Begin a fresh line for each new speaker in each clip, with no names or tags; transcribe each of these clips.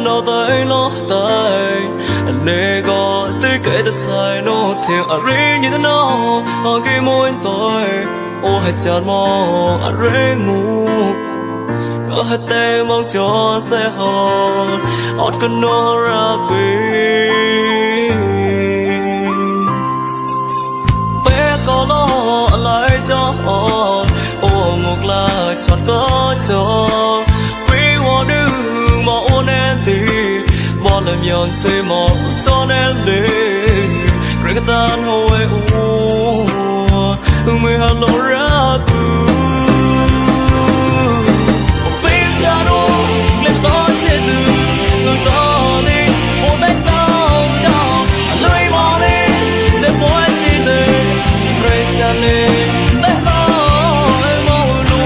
no tay lo tay Nè có tới kể ta sai nó theo à rê như thế nào ở cái môi tôi ô hai chán mò à rê ngu có hai tay mong cho sẽ hòn ọt con nó ra về bé có lo lại cho ô một là chọn có cho vì hoa đừng mà ôn em thì bỏ làm nhom xây mò cho nên để người ta hồi u mới hà lộ ra bù bây giờ nó lên to trên từ người to đi một tay tao nhau lưỡi mò đi để mỗi đi từ rồi chân lên tay tao mò lu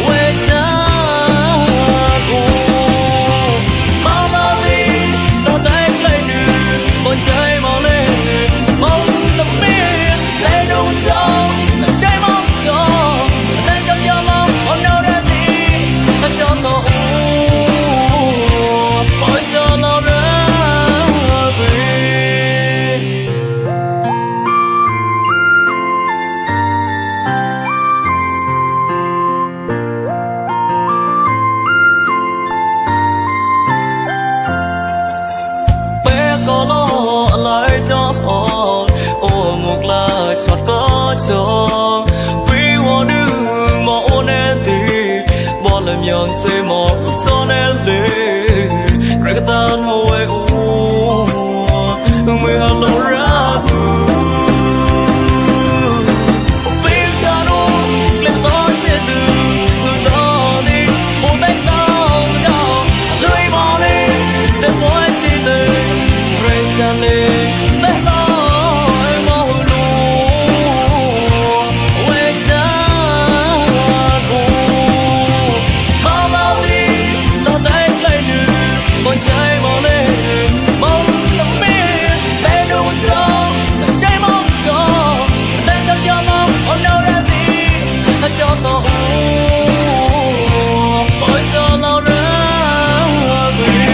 quê cha trái màu lên mong tâm miên để đúng cho trái mong cho tên trong gió mong hôm nào ra đi ta cho tôi ôi cho nó ra về bé có lo lại cho ô một là chọt có cho vì hoa đừng mà ôn em thì bỏ làm nhom xây mò cho nên để người ta hồi mới hà lộ ra bây giờ nó lên to trên từ người to đi một tay tao nhau lưỡi mò đi để mỗi đi từ rồi chân lên tay tao mò lu quê cha cô mau đi tao tay lấy nữ con trai mò lên mong tâm miên để đúng cho trái mong cho tên trong gió mong hôm nào ra đi ta cho tao ôi cho nó ra về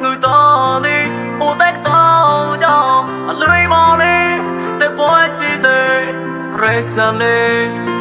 người ta đi ô tách tao cho lưỡi mò đi để mỗi chi tê rồi chân lên